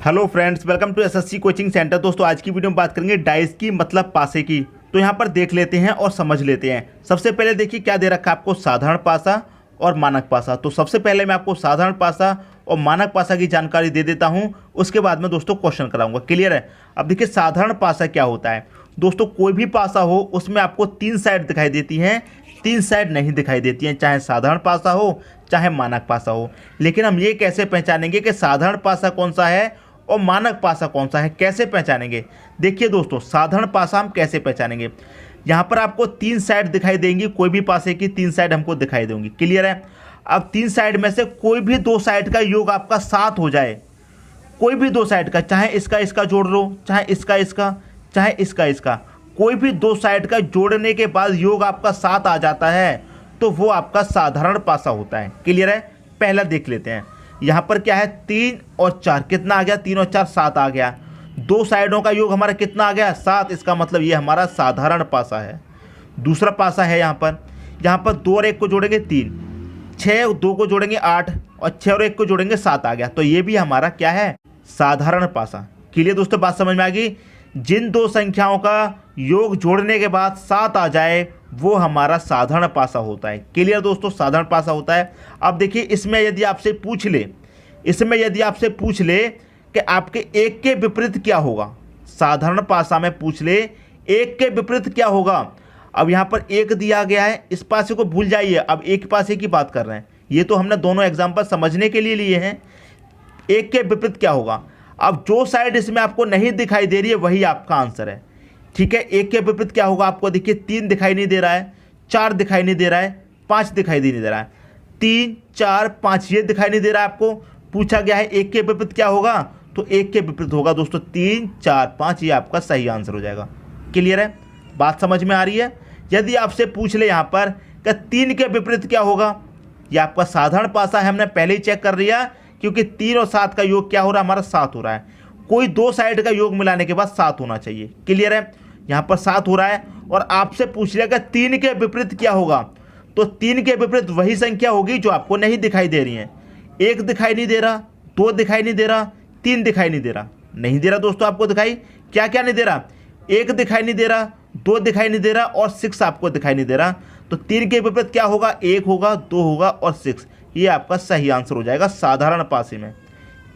Hello friends, welcome to SSC coaching centre. दोस्तों आज की वीडियो में बात करेंगे डाइस की मतलब पासे की। तो यहाँ पर देख लेते हैं और समझ लेते हैं। सबसे पहले देखिए क्या दे रखा है आपको, साधारण पासा और मानक पासा। तो सबसे पहले मैं आपको साधारण पासा और मानक पासा की जानकारी दे देता हूँ, उसके बाद में दोस्तों क्वेश्चन कराऊंगा। क्लियर है। अब देखिए साधारण पासा क्या होता है दोस्तों, कोई भी पासा हो उसमें आपको 3 साइड दिखाई देती हैं, 3 साइड नहीं दिखाई देती हैं, चाहे साधारण पासा हो चाहे मानक पासा हो। लेकिन हम ये कैसे पहचानेंगे कि साधारण पासा कौन सा है और मानक पासा कौन सा है, कैसे पहचानेंगे? देखिए दोस्तों, साधारण पासा हम कैसे पहचानेंगे, यहाँ पर आपको 3 साइड दिखाई देंगी, कोई भी पासे की 3 साइड हमको दिखाई देंगी। क्लियर है। अब 3 साइड में से कोई भी 2 साइड का योग आपका 7 हो जाए, कोई भी 2 साइड का, चाहे इसका इसका जोड़ लो, चाहे इसका इसका, चाहे इसका इसका, कोई भी 2 साइड का जोड़ने के बाद योग आपका 7 आ जाता है, तो वो आपका साधारण पासा होता है। क्लियर है। पहला देख लेते हैं, यहाँ पर क्या है 3 और 4, कितना आ गया, 3 और 4 7 आ गया। 2 साइडों का योग हमारा कितना आ गया, 7। इसका मतलब ये हमारा साधारण पासा है। दूसरा पासा है यहाँ पर 2 और 1 को जोड़ेंगे 3, 6 और 2 को जोड़ेंगे 8, और 6 और 1 को जोड़ेंगे 7 आ गया। तो ये भी हमारा क्या है, साधारण पासा। क्लियर दोस्तों, बात समझ में आ गई। जिन 2 संख्याओं का योग जोड़ने के बाद 7 आ जाए वो हमारा साधारण पासा होता है। क्लियर दोस्तों, साधारण पासा होता है। अब देखिए इसमें यदि आपसे पूछ ले कि आपके एक के विपरीत क्या होगा, साधारण पासा में पूछ ले एक के विपरीत क्या होगा। अब यहाँ पर 1 दिया गया है, इस पासे को भूल जाइए, अब एक पासे की बात कर रहे हैं। ये तो हमने दोनों एग्जाम्पल समझने के लिए लिए हैं। एक के विपरीत क्या होगा, अब जो साइड इसमें आपको नहीं दिखाई दे रही है वही आपका आंसर है। ठीक है। एक के विपरीत क्या होगा, आपको देखिए 3 दिखाई नहीं दे रहा है, 4 दिखाई नहीं दे रहा है, 5 दिखाई नहीं दे रहा है, 3 4 5 ये दिखाई नहीं दे रहा है। आपको पूछा गया है एक के विपरीत क्या होगा, तो एक के विपरीत होगा दोस्तों 3 4 5, ये आपका सही आंसर हो जाएगा। क्लियर है, बात समझ में आ रही है। यदि आपसे पूछ ले यहाँ पर कि 3 के विपरीत क्या होगा, ये आपका साधारण पासा है, हमने पहले ही चेक कर लिया, क्योंकि 3 और 7 का योग क्या हो रहा है, हमारा 7 हो रहा है। कोई 2 साइड का योग मिलाने के बाद 7 होना चाहिए। क्लियर है। यहाँ पर 7 हो रहा है और आपसे पूछ लिया कि 3 के विपरीत क्या होगा, तो 3 के विपरीत वही संख्या होगी जो आपको नहीं दिखाई दे रही है। 1 दिखाई नहीं दे रहा, 2 दिखाई नहीं दे रहा, 3 दिखाई नहीं दे रहा, नहीं दे रहा दोस्तों आपको दिखाई, क्या क्या नहीं दे रहा, 1 दिखाई नहीं दे रहा, 2 दिखाई नहीं दे रहा और 6 आपको दिखाई नहीं दे रहा। तो 3 के विपरीत क्या होगा, 1 होगा, 2 होगा और 6, ये आपका सही आंसर हो जाएगा साधारण पासे में।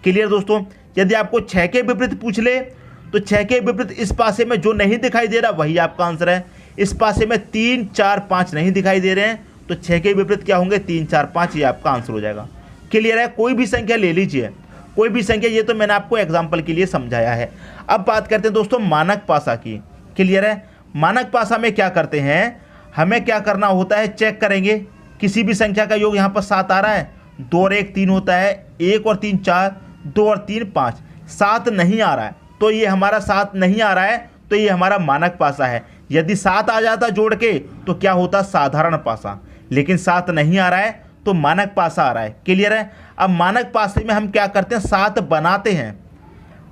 क्लियर दोस्तों। यदि आपको 6 के विपरीत पूछ ले, तो 6 के विपरीत इस पासे में जो नहीं दिखाई दे रहा वही आपका आंसर है। इस पासे में 3 4 5 नहीं दिखाई दे रहे हैं, तो 6 के विपरीत क्या होंगे, 3 4 5, ये आपका आंसर हो जाएगा। क्लियर है। कोई भी संख्या ले लीजिए, कोई भी संख्या, ये तो मैंने आपको एग्जाम्पल के लिए समझाया है। अब बात करते हैं दोस्तों मानक पासा की। क्लियर है। मानक पासा में क्या करते हैं, हमें क्या करना होता है, चेक करेंगे किसी भी संख्या का योग यहाँ पर 7 आ रहा है, 2 और 1 3 होता है, 1 और 3 4, 2 और 3 5, 7 नहीं आ रहा है, तो ये हमारा 7 नहीं आ रहा है, तो ये हमारा मानक पासा है। यदि 7 आ जाता जोड़ के तो क्या होता, साधारण पासा। लेकिन 7 नहीं आ रहा है तो मानक पासा आ रहा है। क्लियर है। अब मानक पासे में हम क्या करते हैं, 7 बनाते हैं।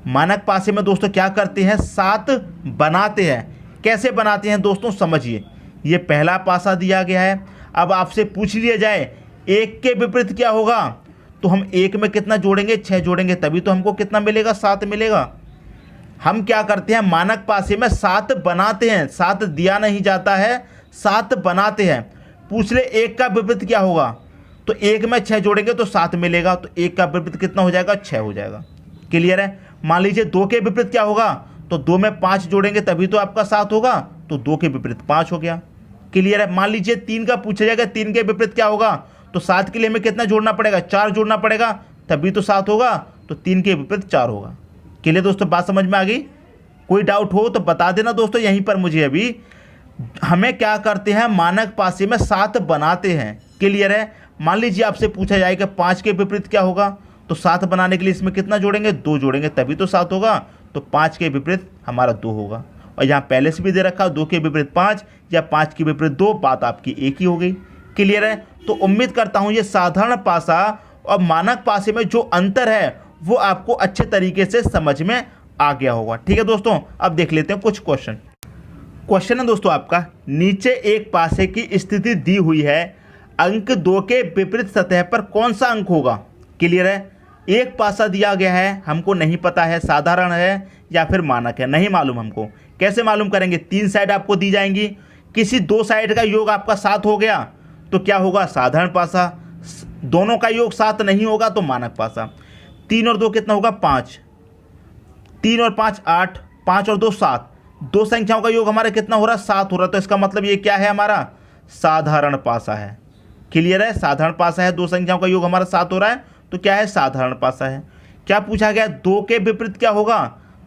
मानक पासे में दोस्तों क्या करते हैं, 7 बनाते हैं। कैसे बनाते हैं दोस्तों, समझिए। ये पहला पासा दिया गया है। अब आपसे पूछ लिया जाए 1 के विपरीत क्या होगा, तो हम 1 में कितना जोड़ेंगे, 6 जोड़ेंगे, तभी तो हमको कितना मिलेगा, 7 मिलेगा। हम क्या करते हैं, मानक पासे में 7 बनाते हैं, 7 दिया नहीं जाता है, 7 बनाते हैं। पूछ ले 1 का विपरीत क्या होगा, तो 1 में 6 जोड़ेंगे तो 7 मिलेगा, तो 1 का विपरीत कितना हो जाएगा, 6 हो जाएगा। क्लियर है। मान लीजिए 2 के विपरीत क्या होगा, तो 2 में 5 जोड़ेंगे तभी तो आपका 7 होगा, तो 2 के विपरीत 5 हो गया। क्लियर है। मान लीजिए 3 का पूछा जाएगा, 3 के विपरीत क्या होगा, तो 7 के लिए हमें कितना जोड़ना पड़ेगा, 4 जोड़ना पड़ेगा, तभी तो 7 होगा, तो 3 के विपरीत 4 होगा। क्लियर दोस्तों, बात समझ में आ गई। कोई डाउट हो तो बता देना दोस्तों यहीं पर मुझे। अभी हमें क्या करते हैं, मानक पासे में 7 बनाते हैं। क्लियर है। मान लीजिए आपसे पूछा जाए कि 5 के विपरीत क्या होगा, तो 7 बनाने के लिए इसमें कितना जोड़ेंगे, 2 जोड़ेंगे तभी तो 7 होगा, तो 5 के विपरीत हमारा 2 होगा। और यहाँ पहले से भी दे रखा 2 के विपरीत 5 या 5 के विपरीत 2, बात आपकी एक ही हो गई। क्लियर है। तो उम्मीद करता हूँ ये साधारण पासा और मानक पासे में जो अंतर है वो आपको अच्छे तरीके से समझ में आ गया होगा। ठीक है दोस्तों, अब देख लेते हैं कुछ क्वेश्चन है दोस्तों आपका, नीचे एक पासे की स्थिति दी हुई है, अंक 2 के विपरीत सतह पर कौन सा अंक होगा। क्लियर है। एक पासा दिया गया है, हमको नहीं पता है साधारण है या फिर मानक है, नहीं मालूम हमको। कैसे मालूम करेंगे? 3 साइड आपको दी जाएंगी, किसी 2 साइड का योग आपका 7 हो गया तो क्या होगा? साधारण पासा। दोनों का योग 7 नहीं होगा तो मानक पासा। 3 और 2 कितना होगा? 5। 3 और 5 8, 5 और 2 7। 2 संख्याओं का योग हमारा कितना हो रहा है? 7 हो रहा है। तो इसका मतलब ये क्या है? हमारा साधारण पासा है। क्लियर है? साधारण पासा है। 2 संख्याओं का योग हमारा 7 हो रहा है तो क्या है? साधारण पासा है। क्या पूछा गया? 2 के विपरीत क्या होगा?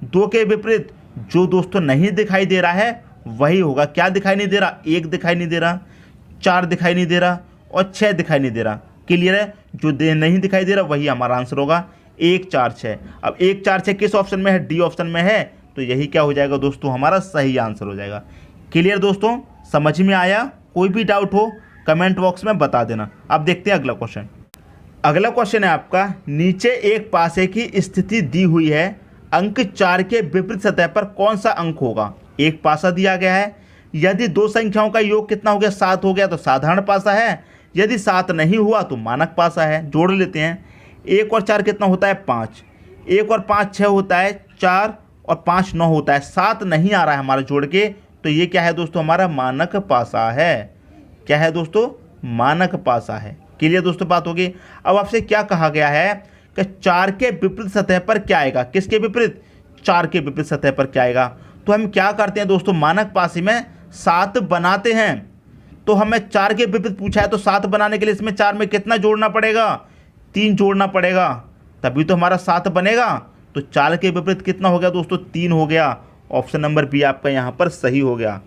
2 के विपरीत जो दोस्तों नहीं दिखाई दे रहा है वही होगा। क्या दिखाई नहीं दे रहा? 1 दिखाई नहीं दे रहा, 4 दिखाई नहीं दे रहा और 6 दिखाई नहीं दे रहा। क्लियर है? जो नहीं दिखाई दे रहा वही हमारा आंसर होगा 1 4 6। अब 1 4 6 किस ऑप्शन में है? डी ऑप्शन में है। तो यही क्या हो जाएगा दोस्तों? हमारा सही आंसर हो जाएगा। क्लियर दोस्तों? समझ में आया? कोई भी डाउट हो कमेंट बॉक्स में बता देना। अब देखते हैं अगला क्वेश्चन। अगला क्वेश्चन है आपका, नीचे एक पासे की स्थिति दी हुई है, अंक 4 के विपरीत सतह पर कौन सा अंक होगा? एक पासा दिया गया है, यदि 2 संख्याओं का योग कितना हो गया? 7 हो गया तो साधारण पासा है, यदि 7 नहीं हुआ तो मानक पासा है। जोड़ लेते हैं। 1 और 4 कितना होता है? 5। 1 और 5 6 होता है, 4 और 5 9 होता है। 7 नहीं आ रहा है हमारा जोड़ के, तो ये क्या है दोस्तों? हमारा मानक पासा है। क्या है दोस्तों? मानक पासा है। क्लियर दोस्तों बात होगी। अब आपसे क्या कहा गया है कि 4 के विपरीत सतह पर क्या आएगा? किसके विपरीत? 4 के विपरीत सतह पर क्या आएगा? तो हम क्या करते हैं दोस्तों? मानक पासे में 7 बनाते हैं। तो हमें 4 के विपरीत पूछा है तो 7 बनाने के लिए इसमें 4 में कितना जोड़ना पड़ेगा? 3 जोड़ना पड़ेगा, तभी तो हमारा 7 बनेगा। तो 4 के विपरीत कितना हो गया दोस्तों? 3 हो गया। ऑप्शन नंबर बी आपका यहाँ पर सही हो गया।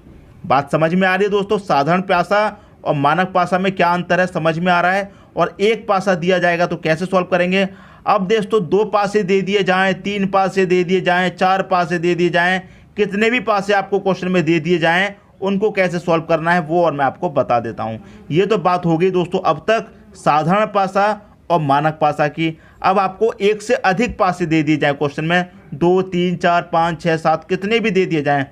बात समझ में आ रही है दोस्तों? साधारण पासा और मानक पासा में क्या अंतर है समझ में आ रहा है? और एक पासा दिया जाएगा तो कैसे सॉल्व करेंगे? अब दोस्तों 2 पासे दे दिए जाएं, 3 पासे दे दिए जाएं, 4 पासे दे दिए जाएं, कितने भी पासे आपको क्वेश्चन में दे दिए जाएं, उनको कैसे सॉल्व करना है वो और मैं आपको बता देता हूं। ये तो बात हो गई दोस्तों अब तक साधारण पासा और मानक पासा की। अब आपको एक से अधिक पासे दे दिए जाएं क्वेश्चन में, 2 3 4 5 6 7 कितने भी दे दिए जाएं,